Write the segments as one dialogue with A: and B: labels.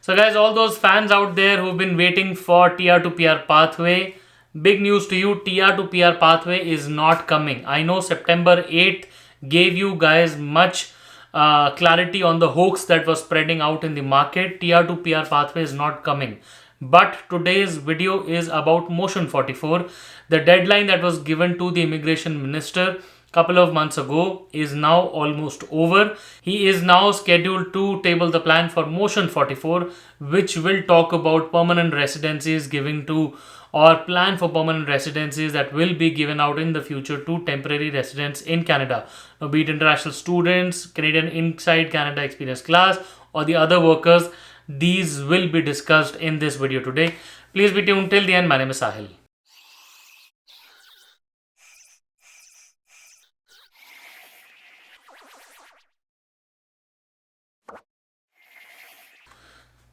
A: So guys, all those fans out there who've been waiting for TR to PR pathway, big news to you, TR to PR pathway is not coming. I know September 8th gave you guys much clarity on the hoax that was spreading out in the market. TR to PR pathway is not coming. But today's video is about Motion 44. The deadline that was given to the immigration minister couple of months ago is now almost over. He is now scheduled to table the plan for Motion 44, which will talk about permanent residencies given to or plan for permanent residencies that will be given out in the future to temporary residents in Canada. Now, be it international students, Canadian inside Canada experience class, or the other workers, these will be discussed in this video today. Please be tuned till the end. My name is Sahil.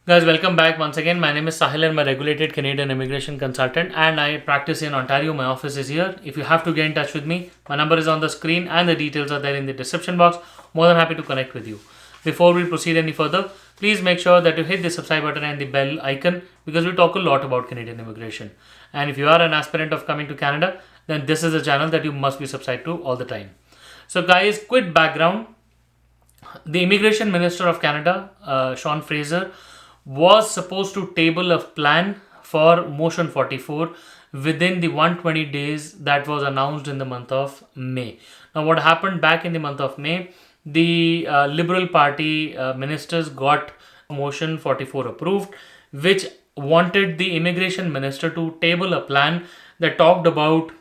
A: Guys, welcome back once again. My name is Sahil and I'm a regulated Canadian immigration consultant and I practice in Ontario. My office is here. If you have to get in touch with me, my number is on the screen and the details are there in the description box. More than happy to connect with you. Before we proceed any further, please make sure that you hit the subscribe button and the bell icon because we talk a lot about Canadian immigration. And if you are an aspirant of coming to Canada, then this is a channel that you must be subscribed to all the time. So guys, quick background. The Immigration Minister of Canada, Sean Fraser, was supposed to table a plan for Motion 44 within the 120 days that was announced in the month of May. Now, what happened back in the month of May, the Liberal Party ministers got Motion 44 approved, which wanted the immigration minister to table a plan that talked about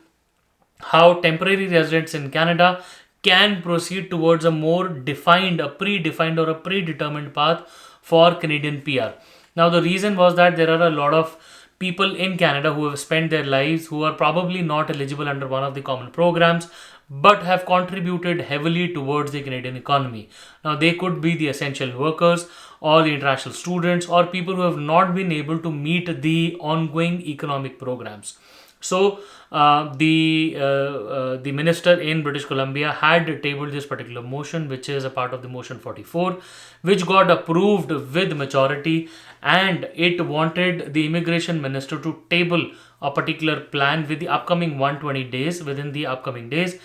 A: how temporary residents in Canada can proceed towards a more defined, a predefined or a predetermined path for Canadian PR. Now, the reason was that there are a lot of people in Canada who have spent their lives who are probably not eligible under one of the common programs but have contributed heavily towards the Canadian economy. Now, they could be the essential workers or the international students or people who have not been able to meet the ongoing economic programs. So the minister in British Columbia had tabled this particular motion, which is a part of the Motion 44, which got approved with majority, and it wanted the immigration minister to table a particular plan with the upcoming 120 days, within the upcoming days,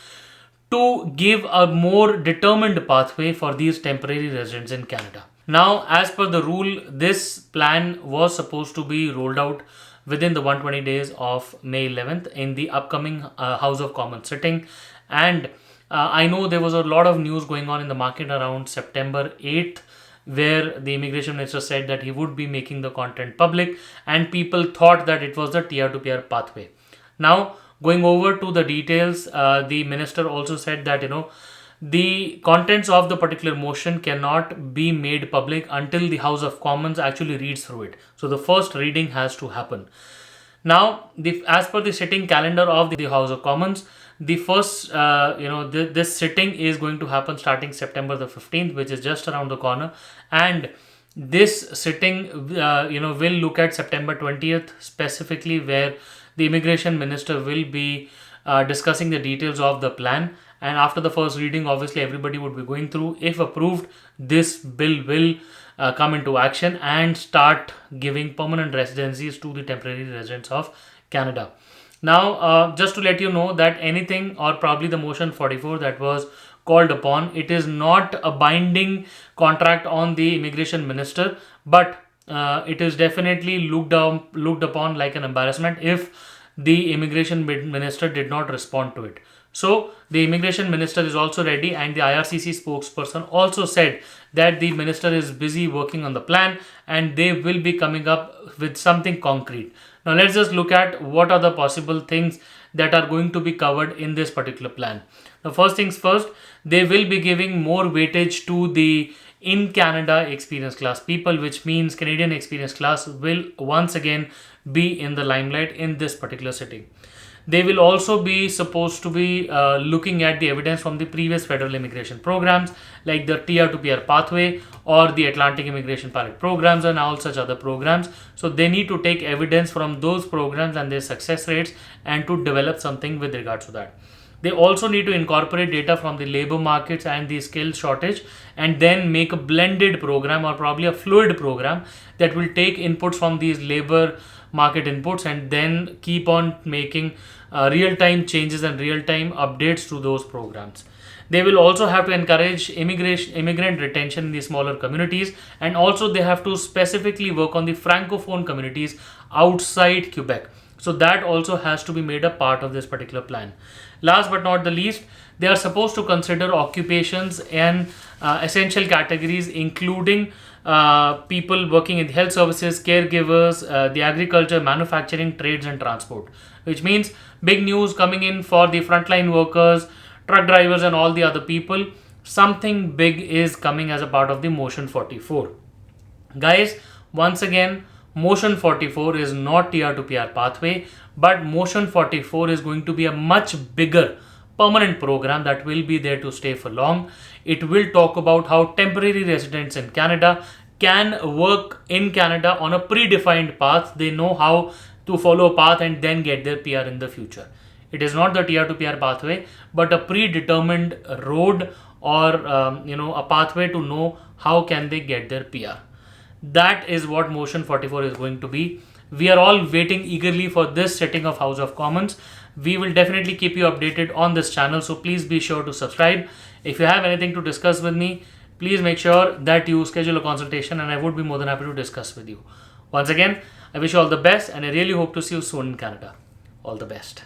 A: to give a more determined pathway for these temporary residents in Canada. Now, as per the rule, this plan was supposed to be rolled out within the 120 days of May 11th in the upcoming House of Commons sitting. And I know there was a lot of news going on in the market around September 8th, where the immigration minister said that he would be making the content public, and people thought that it was the TR to PR pathway. Now, going over to the details, the minister also said that, the contents of the particular motion cannot be made public until the House of Commons actually reads through it. So the first reading has to happen. Now, as per the sitting calendar of the House of Commons, the first, this sitting is going to happen starting September the 15th, which is just around the corner. And this sitting, will look at September 20th specifically, where the immigration minister will be discussing the details of the plan. And after the first reading, obviously everybody would be going through. If approved, this bill will come into action and start giving permanent residencies to the temporary residents of Canada. Now, just to let you know that anything or probably the Motion 44 that was called upon, it is not a binding contract on the immigration minister, but it is definitely looked upon like an embarrassment if the immigration minister did not respond to it. So the immigration minister is also ready, and the IRCC spokesperson also said that the minister is busy working on the plan and they will be coming up with something concrete. Now let's just look at what are the possible things that are going to be covered in this particular plan. Now, first things first, they will be giving more weightage to the in Canada experience class people, which means Canadian experience class will once again be in the limelight in this particular sitting. They will also be supposed to be looking at the evidence from the previous federal immigration programs like the TR to PR pathway or the Atlantic Immigration Pilot programs and all such other programs. So they need to take evidence from those programs and their success rates and to develop something with regards to that. They also need to incorporate data from the labor markets and the skill shortage, and then make a blended program or probably a fluid program that will take inputs from these labor market inputs and then keep on making real-time changes and real-time updates to those programs. They will also have to encourage immigrant retention in the smaller communities, and also they have to specifically work on the francophone communities outside Quebec. So that also has to be made a part of this particular plan. Last but not the least, they are supposed to consider occupations and essential categories, including people working in health services, caregivers, the agriculture, manufacturing, trades, and transport. Which means big news coming in for the frontline workers, truck drivers, and all the other people. Something big is coming as a part of the Motion 44. Guys, once again, Motion 44 is not TR to PR pathway, but Motion 44 is going to be a much bigger permanent program that will be there to stay for long. It will talk about how temporary residents in Canada can work in Canada on a predefined path. They know how to follow a path and then get their PR in the future. It is not the TR to PR pathway, but a predetermined road or a pathway to know how can they get their PR. That is what Motion 44 is going to be. We are all waiting eagerly for this sitting of House of Commons. We will definitely keep you updated on this channel, so please be sure to subscribe. If you have anything to discuss with me, please make sure that you schedule a consultation, and I would be more than happy to discuss with you. Once again, I wish you all the best, and I really hope to see you soon in Canada. All the best.